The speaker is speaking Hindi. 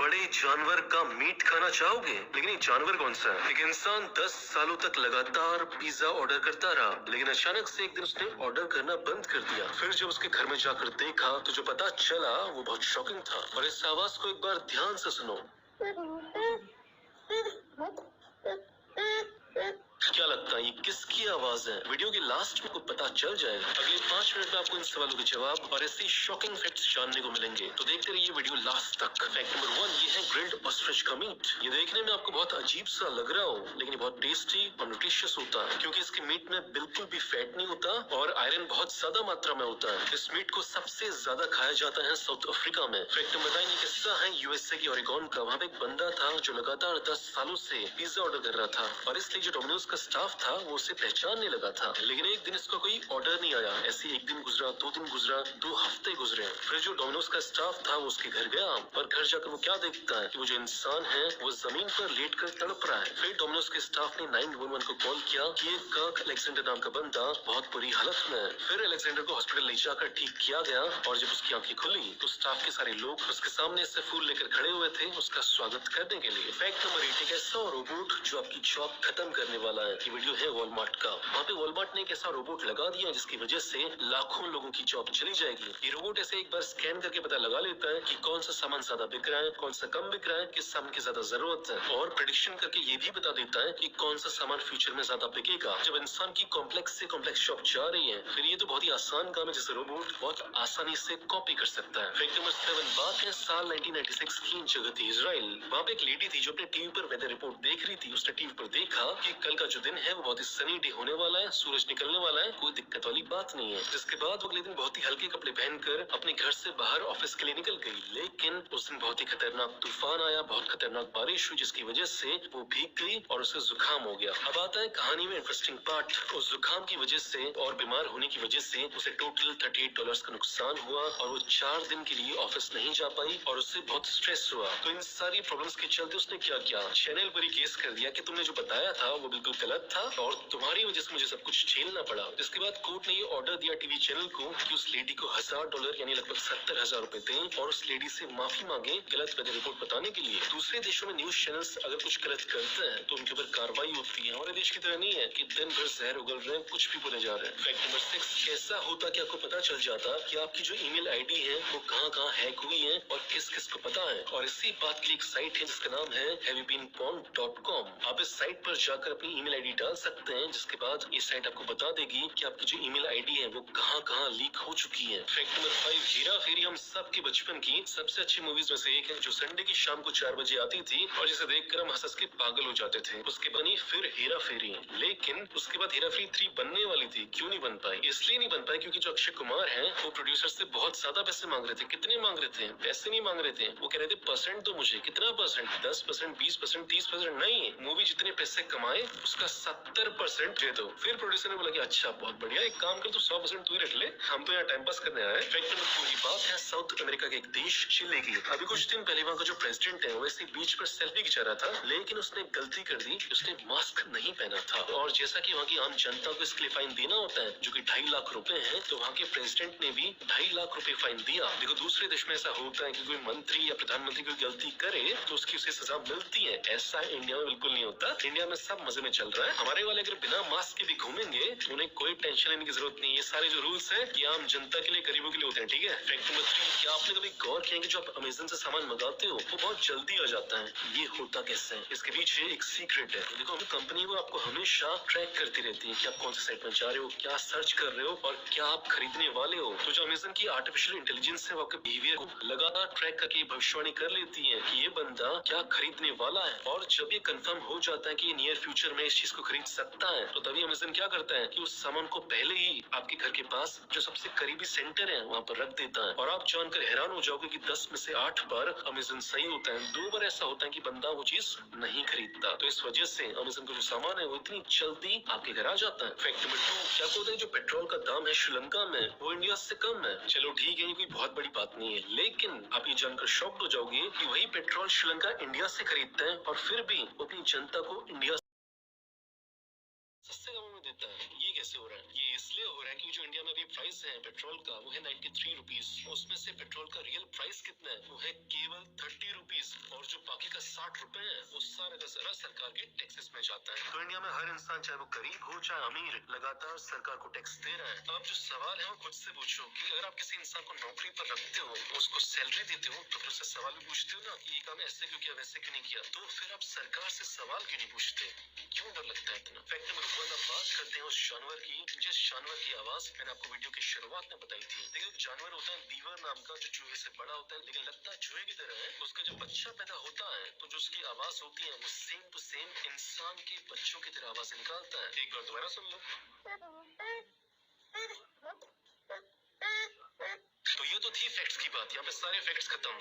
बड़े जानवर का मीट खाना चाहोगे? लेकिन ये जानवर कौन सा है? एक इंसान 10 सालों तक लगातार पिज्जा ऑर्डर करता रहा, लेकिन अचानक से एक दिन उसने ऑर्डर करना बंद कर दिया। फिर जब उसके घर में जाकर देखा तो जो पता चला वो बहुत शॉकिंग था। और इस आवाज को एक बार ध्यान से सुनो। क्या लगता है ये किसकी आवाज है? वीडियो के लास्ट में आपको पता चल जाएगा। अगले 5 मिनट में आपको इन सवालों के जवाब और ऐसे शॉकिंग फैक्ट्स जानने को मिलेंगे, तो देखते रहिए वीडियो लास्ट तक। फैक्ट नंबर 1, ये है ग्रिल्ड ऑस्ट्रिच का मीट। ये देखने में आपको बहुत अजीब सा लग रहा हो, लेकिन ये बहुत टेस्टी और न्यूट्रिशियस होता है, क्योंकि इसके मीट में बिल्कुल भी फैट नहीं होता और आयरन बहुत ज्यादा मात्रा में होता है। इस मीट को सबसे ज्यादा खाया जाता है साउथ अफ्रीका में। फैक्ट नंबर 9, ये किस्सा है यूएसए के ओरेगोन का। वहाँ पे एक बंदा था जो लगातार 10 सालों से पिज्जा ऑर्डर कर रहा था, और इसलिए जो डोमिनोज का स्टाफ था वो उसे पहचानने लगा था। लेकिन एक दिन इसका कोई ऑर्डर नहीं आया। ऐसे एक दिन गुजरा, 2 दिन गुजरा, 2 हफ्ते गुजरे। फिर जो डोमिनोज का स्टाफ था वो उसके घर गया, और घर जाकर वो क्या देखता है कि वो जो इंसान है वो जमीन पर लेट कर तड़प रहा है। फिर डोमिनोज के स्टाफ ने 911 को कॉल किया कि एक कर्क अलेक्जेंडर नाम का बंदा बहुत बुरी हालत में है। फिर अलेक्जेंडर को हॉस्पिटल ले जाकर ठीक किया गया, और जब उसकी आंखें खुली तो स्टाफ के सारे लोग उसके सामने से फूल लेकर खड़े हुए थे उसका स्वागत करने के लिए। फैक्ट नंबर 8, एक ऐसा रोबोट जो आपकी जॉब खत्म करने वाला है। ये वीडियो है वॉलमार्ट का। वहाँ पे वॉलमार्ट ने एक ऐसा रोबोट लगा दिया जिसकी वजह से लाखों लोगों की जॉब चली जाएगी। ये रोबोट ऐसे एक बार स्कैन करके पता लगा लेता है कि कौन सा सामान ज्यादा बिक रहा है, कौन सा कम बिक रहा है, किस सामान की ज्यादा जरूरत है, और प्रेडिक्शन करके ये भी बता देता है कि कौन सा सामान फ्यूचर में ज्यादा बिकेगा। जब इंसान की कॉम्प्लेक्स से कॉम्प्लेक्स जॉब जा रही है, फिर ये तो बहुत ही आसान काम है जिसे रोबोट बहुत आसानी से कॉपी कर सकता है। फैक्ट नंबर 7, बात है साल 1996 की। जगह थी इजराइल। वहाँ पे एक लेडी थी जो अपने टीवी पर वेदर रिपोर्ट देख रही थी। उसने टीवी पर देखा कि कल का जो दिन है वो बहुत ही सनी डे होने वाला है, सूरज निकलने वाला है, कोई दिक्कत वाली बात नहीं है। जिसके बाद वो अगले दिन बहुत ही हल्के कपड़े पहनकर अपने घर से बाहर ऑफिस के लिए निकल गई। लेकिन उस दिन बहुत ही खतरनाक तूफान आया, बहुत खतरनाक बारिश हुई, जिसकी वजह से वो भीग गई और उसे जुकाम हो गया। अब आता है कहानी में इंटरेस्टिंग पार्ट। उस जुकाम की वजह से और बीमार होने की वजह से उसे टोटल $38 का नुकसान हुआ, और वो 4 दिन के लिए ऑफिस नहीं जा पाई, और उससे बहुत स्ट्रेस हुआ। तो इन सारी प्रॉब्लम्स के चलते उसने क्या किया, चैनल पर ही केस कर दिया कि तुमने जो बताया था वो बिल्कुल गलत था, और तुम्हारी वजह से मुझे सब कुछ झेलना पड़ा। इसके बाद कोर्ट ने ये ऑर्डर दिया टीवी चैनल को कि उस लेडी को $1000 यानी लगभग 70,000 रुपए दें, और उस लेडी से माफी मांगे गलत वेदर रिपोर्ट बताने के लिए। दूसरे देशों में न्यूज चैनल्स अगर कुछ गलत करते हैं तो उनके ऊपर कार्रवाई होती है। हमारे देश की तरह नहीं है कि दिन भर जहर उगल रहे हैं, कुछ भी बोले जा रहे हैं। फैक्ट नंबर 6, कैसा होता कि आपको पता चल जाता कि आपकी जो ईमेल आईडी है वो कहाँ हैक हुई है और किस किस को पता है। और इसी बात के लिए एक साइट है जिसका नाम है haveybeenpawned.com। आप इस साइट पर जाकर अपनी ईमेल आईडी डाल सकते हैं, जिसके बाद ये साइट आपको बता देगी कि आपकी जो ईमेल आईडी है वो कहाँ लीक हो चुकी है। फैक्ट नंबर 5, हेरा फेरी हम सब के बचपन की सबसे अच्छी मूवीज में से एक है, जो संडे की शाम को 4 बजे आती थी, और जिसे देखकर हम हंस के पागल हो जाते थे। उसके बनी फिर हेरा फेरी, लेकिन उसके बाद हेरा फेरी 3 बनने वाली थी। क्यों नहीं बन पाई? इसलिए नहीं बन पाई क्योंकि जो अक्षय कुमार है वो प्रोड्यूसर से बहुत ज्यादा पैसे मांग रहे थे। कितने मांग रहे थे? पैसे नहीं मांग रहे थे, वो कह रहे थे परसेंट दो मुझे। कितना परसेंट? 10%, 20%, 30%? नहीं, मूवी जितने पैसे कमाए उसका 70% दे दो। फिर प्रोड्यूसर ने बोला कि अच्छा बहुत बढ़िया, एक काम कर, तू 100% तू ही रख ले, हम तो यहाँ टाइम पास करने आए। फैक्ट नंबर 2 की बात है साउथ अमेरिका के एक देश चिली की। अभी कुछ दिन पहले वहाँ का जो प्रेसिडेंट है वैसे बीच पर सेल्फी खिंचा रहा था, लेकिन उसने गलती कर दी, उसने मास्क नहीं पहना था। और जैसा कि वहाँ की आम जनता को इसके लिए फाइन देना होता है जो कि 2.5 लाख रुपए है, तो वहाँ के प्रेसिडेंट ने भी 2.5 लाख रुपए फाइन दिया। देखो दूसरे देश में ऐसा होता है कि कोई मंत्री या प्रधानमंत्री कोई गलती करे तो उसकी उसे सजा मिलती है। ऐसा इंडिया में बिल्कुल नहीं होता। इंडिया में सब मजे में चल रहा है। हमारे वाले अगर बिना मास्क के भी घूमेंगे उन्हें कोई टेंशन लेने की जरूरत नहीं है। ये सारे जो रूल्स है ये आम जनता के लिए, गरीबों के लिए होते हैं, ठीक है। फैक्ट नंबर 3, क्या आपने कभी गौर किया कि जो आप अमेज़न से सामान मंगाते हो वो बहुत जल्दी आ जाता है? ये होता कैसे है? इसके पीछे एक सीक्रेट है। देखो कंपनी वो आपको हमेशा ट्रैक करती रहती है कि आप कौन से साइट में जा रहे हो, क्या सर्च कर रहे हो और क्या आप खरीदने वाले हो। तो जो अमेज़न की आर्टिफिशियल इंटेलिजेंस है वो आपके बिहेवियर को लगातार ट्रैक करके भविष्यवाणी कर लेती है कि ये बंदा क्या खरीदने वाला है। और जब ये कंफर्म हो जाता है कि ये नियर फ्यूचर में इस चीज को खरीद सकता है, तो तभी अमेज़न क्या करता है कि उस सामान को पहले ही आपके घर के पास जो सबसे करीबी सेंटर है वहाँ पर रख देता है। और आप जानकर हैरान हो जाओगे कि 10 में से 8 बार अमेज़न सही होता है, 2 बार ऐसा होता है कि बंदा वो चीज नहीं खरीदता। तो इस वजह से अमेज़न का जो सामान है वो इतनी जल्दी आपके घर आ जाता है। फैक्ट नंबर 2, क्या बोलते हैं जो पेट्रोल का दाम है श्रीलंका में वो इंडिया से कम है। चलो ठीक है, ये कोई बहुत बड़ी बात नहीं है, लेकिन आप ये जानकर शॉक्ड हो जाओगे कि वही पेट्रोल श्रीलंका इंडिया से खरीदता है और फिर भी अपनी जनता को इंडिया सस्ते दामों में देता है। ये कैसे हो रहा है? ये इसलिए हो रहा है कि जो इंडिया में अभी प्राइस है पेट्रोल का वो है 93 रुपीज। उसमें से पेट्रोल का रियल प्राइस कितना है? वो है केवल 30 रुपीज। और का 60 रुपए है, वो सारा का सारा सरकार के टैक्सेस में जाता है। तो इंडिया में हर इंसान, चाहे वो गरीब हो चाहे अमीर, लगातार सरकार को टैक्स दे रहा है। अब जो सवाल है वो खुद से पूछो कि अगर आप किसी इंसान को नौकरी पर रखते हो, उसको सैलरी देते हो, तो फिर उससे सवाल भी पूछते हो ना कि ये काम ऐसे क्यों किया, वैसे क्यों नहीं किया। तो फिर आप सरकार से सवाल क्यों नहीं पूछते? क्यों डर लगता है इतना? फैक्ट नंबर 1, अब बात करते हैं उस जानवर की जिस जानवर की आवाज मैंने आपको वीडियो की शुरुआत में बताई थी। देखिए एक जानवर होता है बीवर नाम का, जो चूहे से बड़ा होता है लेकिन लगता है चूहे की तरह है। उसका जब बच्चा पैदा होता है तो जो उसकी आवाज होती है वो सेम टू सेम इंसान के बच्चों की तरह आवाज निकालता है। एक बार दोबारा सुन लो। तो ये तो थी फैक्ट्स की बात, यहाँ पे सारे फैक्ट्स खत्म।